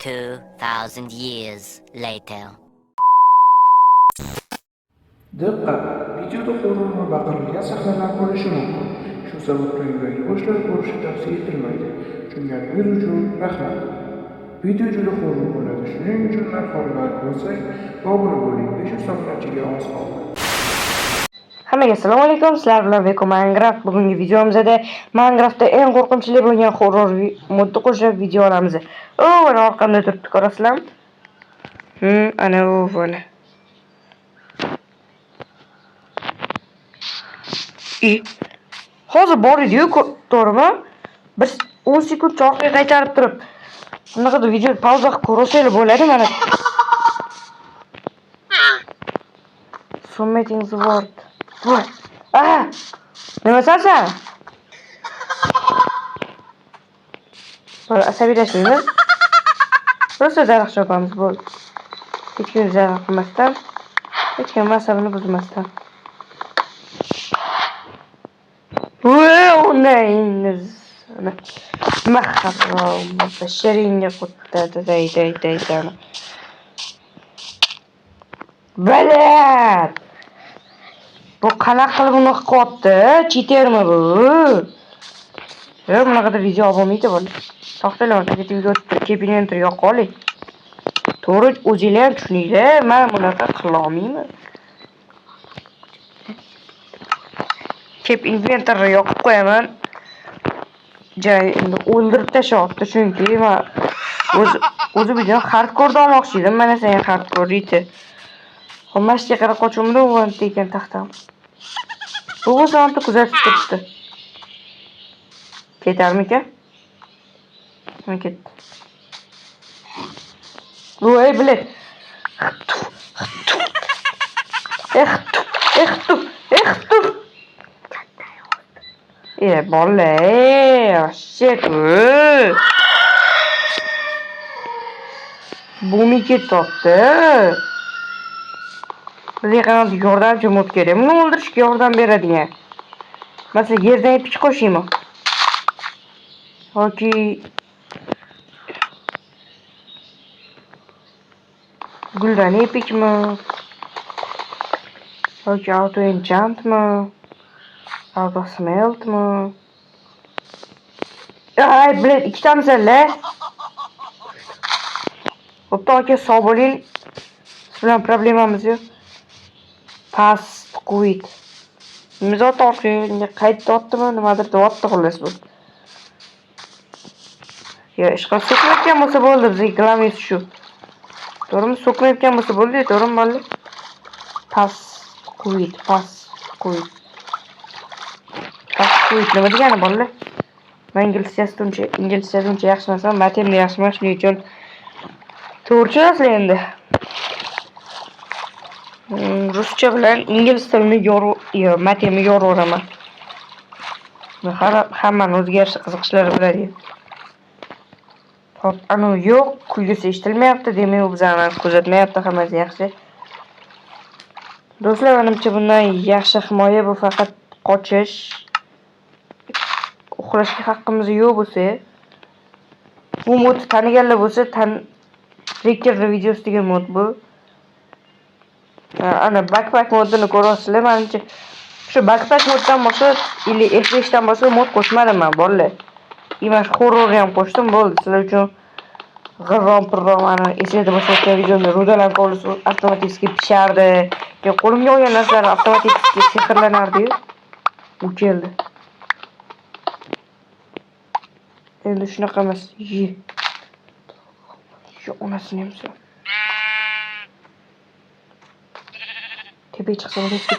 2,000 years later. Diqqat! Videoda horror va baqirilgan sahnalar bo'lishi mumkin. Shu sababli uydagi yoshlar ko'rishi tavsiya etilmaydi. Tushunganingiz uchun rahmat. Video juda horror bo'ladi. Shuning uchun narxni like bossak va obuna bo'ling. 500 obunachiga oz qoldi. Hammaga assalomu alaykum. Sizlar bilan Beko Minecraft. Bugungi videomizda Minecraftda eng qo'rqinchli bo'lgan horror modni qo'shib video olamiz. Mana orqamda turibdi, ko'rasizlarmi? Ana u mana. Hozir bor edi-yu, to'g'rimi? Biz 10 sekund orqaga qaytarib turib, bunaqa video pauza qilib ko'rsanglar bo'ladi mana. Submitting the word. Aha! Nima sansan? Asabiylashmaymiz. Rosa zaraq chopamiz bo'ldi. Hech kim zaraq qilmasdan, hech kim asabini buzmasdan. Basharingga qo'ttadi, day. Balat! Bu qanaqa qilib uni qilyapti? Cheatermi bu? Bunaqada video olmaydi bo'l. To'xtalar, videoga o'tib inventory yo'qolik. To'g'ri, o'zinglar ham tushuninglar, men bunaqa qila olmayman. Kep inventory yoqib qo'yaman. Endi o'ldirib tashlayapti, chunki men o'zi videoni hardcore olmoqchi edim. Mana sen hardcore edi. Mashqga qarab qochimda o'g'anti ekan taxtam. Bu o'zini kuzatib turibdi. Ketarmikan? Men ketdi. Voy bilet. Bolla, shit. Bumi ketdi. Bizga qanday yordamchi mod kerak? Buni o'ldirishga yordam beradigan. Masalan, yerdan epich qo'shaymi? Yoki guldan epichmi? Yoki auto enchantmi? Auto smeltmi? Ay, bilet, ikkitamisan-la. Xo'p, aka, sog' bo'ling. Siz bilan problemamiz yo'q. Past quit. Mizot orqaga qaytayotdimi, nimadir deyapti xullas bu. Ya, ishqilib so'kmayotgan bo'lsa bo'ldi, bizga klavish shu. To'g'rimi? So'kmayotgan bo'lsa bo'ldi, to'g'rimi bo'ldi? Past quit. Nima degani bolalar? Men inglizchasi uncha yaxshi emasman, matematika yaxshiman, shuning uchun to'g'ri tushunasizlar endi. Ruscha bilan ingliz tilini matematika yo'raveraman. Hammani o'ziga yarasha qiziqishlari biladi. Hop, ana yo'q, kulgisi eshitilmayapti, demak u bizani kuzatmayapti, hammasi yaxshi. Do'stlar, menimcha bundan yaxshi himoya bu faqat qochish. Uxlashga haqqimiz yo'q bo'lsa, bu mod taniganlar bo'lsa, Tricker'ning videosidagi mod bu. Ana backpack modini ko'rasizlar. Menimcha shu backpack moddan boshqa F5 dan boshqa mod qo'shmadim men, bolalar. Imash horror ham qo'shdim, bo'ldi. Sizlar uchun g'irrom ana esida boshqa videomda rudalar qo'lisi avtomatik pishardi. Qo'limga olgan narsalar avtomatik sehrlanardi-yu. U keldi. Endi shunaqa emas. Shu onasini ham tepaga chiqsam risk.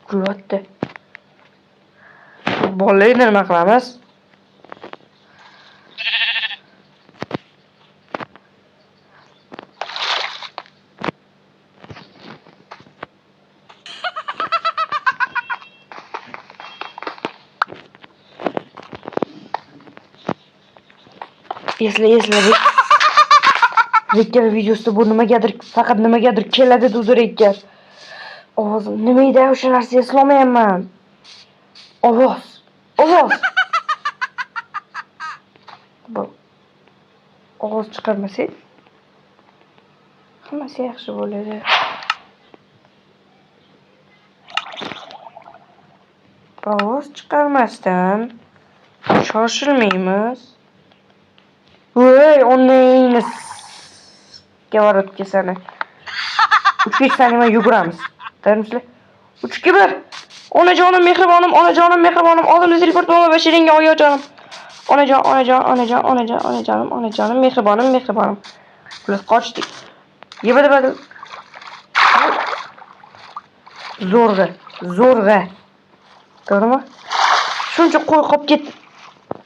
Kulvatda. Bolalar nima qilamiz? Esla. Rekker videosida bu faqat nimagadir keladi dudi rekker. Ovozim nima edi o'sha narsa eslolmayapman. Ovoz. Ovoz. Bu ovoz chiqarmasak hammasi yaxshi bo'ladi. Ovoz chiqarmasdan shoshilmaymiz. Voy, onlayni Gavarotga sana. 3 saniye yuguramiz. Tayyormisizlar? 3 2 1. Onajonim mehribonim, onajonim mehribonim. Oldimda zilburt bo'lma bashiringa oyojonim. Onajonim mehribonim. Plus qochdik. Yebadi. Zo'rg'a. To'g'rimi? Shuncha qo'y qolib ketdi.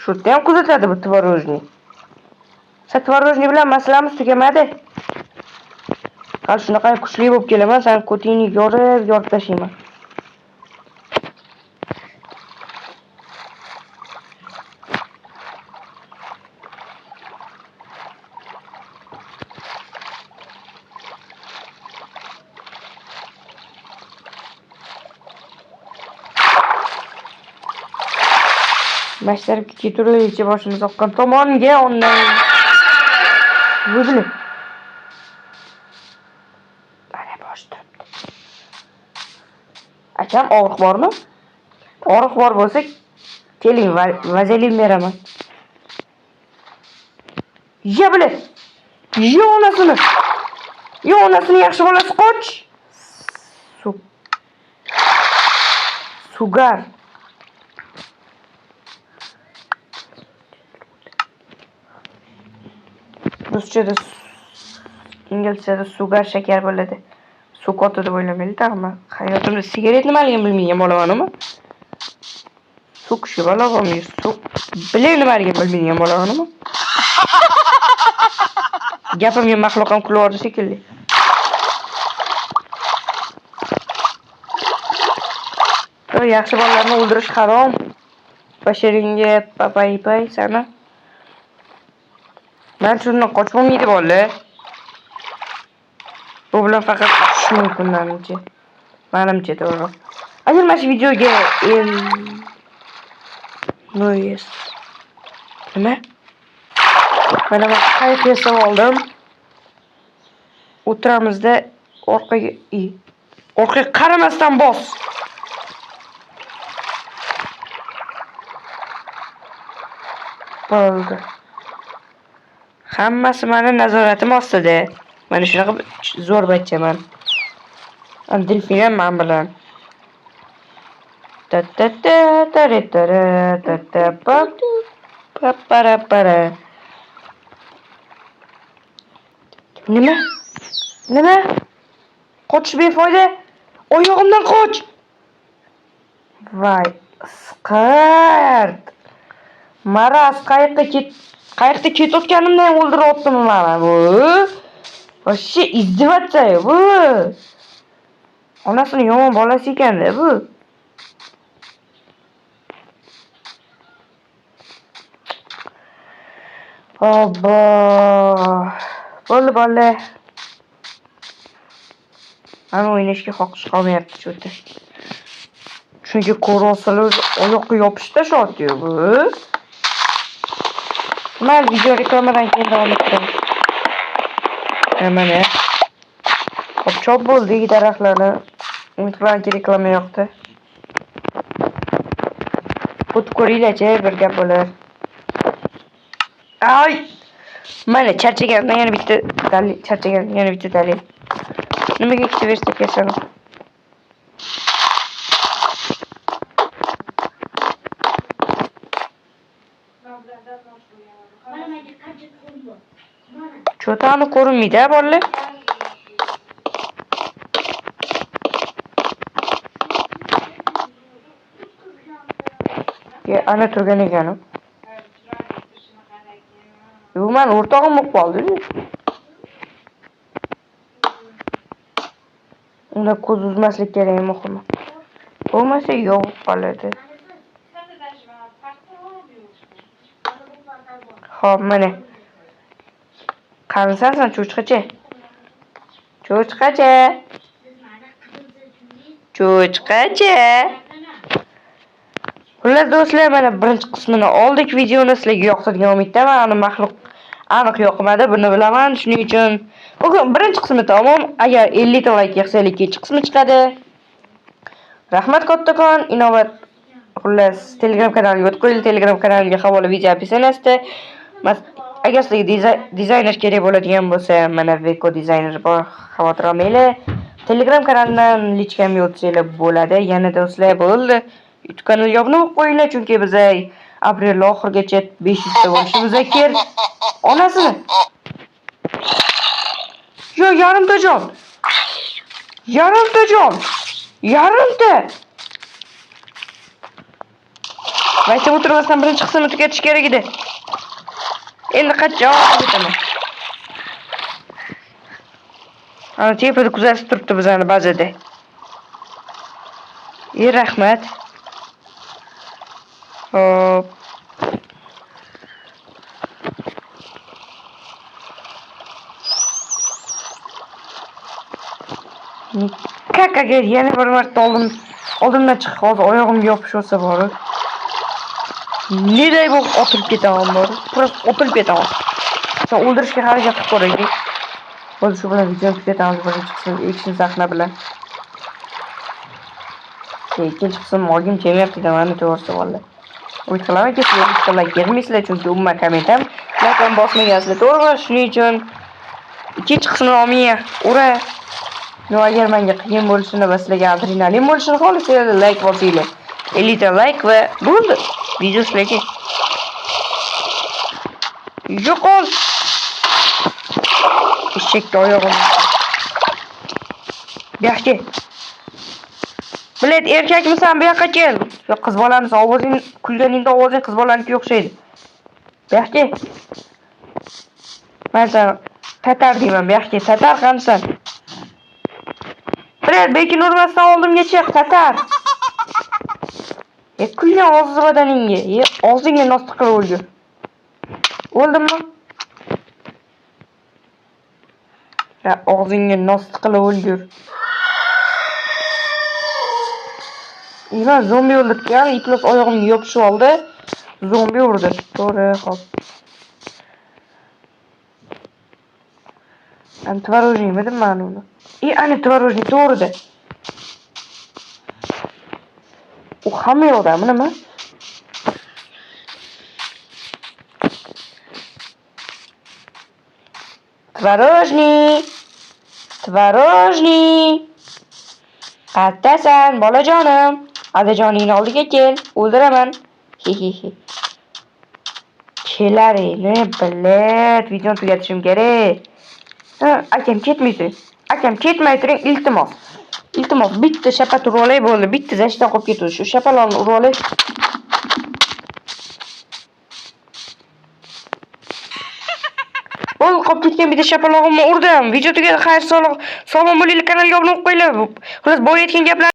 Shu yerda ham kuzatadi bu tvorojniy. Tvorojniy bilan masalamiz tugamadi. Hali shunaqa kuchli bo'lib kelaman, sen ko'tingni yorib tashlayman. Başlarım ki turlicha boshimiz oqqan tomonga ondan bilib. Mana bosh turibdi. Akam og'riq bormi? Og'riq bor bo'lsa, keling, vazelin beraman. Ye bilib. Ye onasini. Yaxshi bolasi qoch. Sugar. Ruschada, inglizchada sugar shakar bo'ladi. Sukoti deb o'ylamaylik, tag'mi? Hayotimda sigaret nimaligini bilmagan bolamanmi? Suk shivalog'im, suk. Bilay nimaligini bilmagan bolamanmi? Gapimga maxluqam kulib oldi shekilli. Yaxshi bolalarni o'ldirish harom. Bashiringa papay sana. Ben şundan qochmaydi bola. Bu bilan faqat uchish mumkin menimcha to'g'ri. Agar mana shu videoga nima? Mana men qayiq yasab oldim. O'tiramizda orqaga qaramasdan bos. Bo'ldi. Hammasi meni nazoratim ostida. Mana shunaqa zo'r bachchaman. Delfin ham men bilan. Nima? Qochish befoyda. Oyog'imdan qoch. Voy, isqart. Maraz qayiqda ketayotganimda ham o'ldiryaptimi mana bu? Вообще издеваться bu. Onasini yomon bolasi ekanda bu. Obbo. Bo'ldi. Ana o'ynashga xohish qolmayapti cho'ta. Chunki ko'rolsalar oyoqqa yopishib tashladi bu. Mal video reklamadan keyin davom ettiramiz. Mana. Chop bo'ldi daraxtlarni. Umid qilamanki reklama yoqdi. O'tib ko'ringlar-chi, bir gap bo'lar. Ay! Mana charchagandan yana bitta dalil. Nimaga ikkita versa kesana? Cho'tani ko'rinmaydi, bolalar. Ana turgan ekanim. Bu men o'rtog'im bo'lib qoldi. Unda ko'z uzmaslik kerak muhimi. Bo'lmasa yo'q qoladi. Xo'p, mana. Qanisansan cho'chqacha? Xullas do'stlar, mana birinchi qismini oldik. Videoni sizlarga yoqtirgan umiddaman. Ani maxluq aniq yoqmadi, buni bilaman. Shuning uchun bugun birinchi qismi tamom. Agar 50 ta like yig'sa, ikkinchi qismi chiqadi. Rahmat kattakon. Inobat. Xullas, Telegram kanaliga o'tib qo'ying. Telegram kanalimga havola video opsiyanasida. Agar sizlarga dizayner kerak bo'ladigan bo'lsa, mana Veko dizayner bor. Xavotir olmanglar. Telegram kanalidan lichkamga o'tsanglar bo'ladi. Yana do'stlar bo'ldi. YouTube kanaliga obuna bo'lib qo'yinglar, chunki biz aprel oxirigacha 500 ta bo'lishimiz kerak. Onasini. Yo, yarimta jon. Yarimta jon. Yarimta. Vaytib o'tirmasdan birinchi qismini tugatish kerak edi. Endi qachon ketaman? Ana tepada kuzatib turibdi bizani bazada. Rahmat. Hop. Agar yana bir marta oldimdan chiqib hozir oyog'imga yopish olsa bor. Neday bo'lib otilib ketaman bor. Prosta otilib ketaman. Sen o'ldirishga harakat qilib ko'raylik. Hozir shu bilan video tugatamiz, birinchi qism action sahna bilan. Ikkinchi qism olgim kelmayapti mana to'g'risi vallahi. Umid qilaman ki sizlar like bermaysizlar, chunki umuman kommentam like ham bosmagasizlar, to'g'rimi? Shuning uchun ikkinchi qismini olmay ura. No, agar menga qiyin bo'lishini va sizlarga adrenalin bo'lishini xohlasanglar, like bosinglar. 50 ta like va bo'ldi. Video sizlarga. Yo'qol. Eshakka oyog'im. Yaxshi. Bilet, erkakmisan, bu yoqqa kel. Yo, qiz bolamisan, ovozing kulganingda ovozing qiz bolanikiga o'xshaydi. Yaxshi. Men sana tatar deyman, yaxshi, tatar qamsan. Bilet, bekin urmasdan oldimga chiq, tatar. Kulgan og'iz badaningga, og'zingga nos tiqib o'lgur. O'ldimmi? Ya, og'zingga nos tiqib o'lgur. Zombi o'ldirgan, iplos oyog'imga yopishib oldi. Zombi urdi. To'g'ri, hop. Tvorожник dedim men uni. Ana tvorожник to'g'rida. U hamma yoqdami nima? Tvorожник. Tvorожник. Qayerdasan, bolajonim? Adajoningni oldiga kel, o'ldiraman. Kelaringni bilet, videoni tugatishim kerak. Akam ketmay turing. Akam ketmay turing, iltimos. Iltimos, bitta shapat urib olay bo'ldi. Bitta zashdan qolib ketdi. Shu shapalonni urib olay. Qolib ketgan bitta shapalog'imni urdim. Video tugadi. Xayr, sog'lom bo'linglar, kanalga obuna bo'lib qo'yinglar. Xullas, bo'layotgan gaplar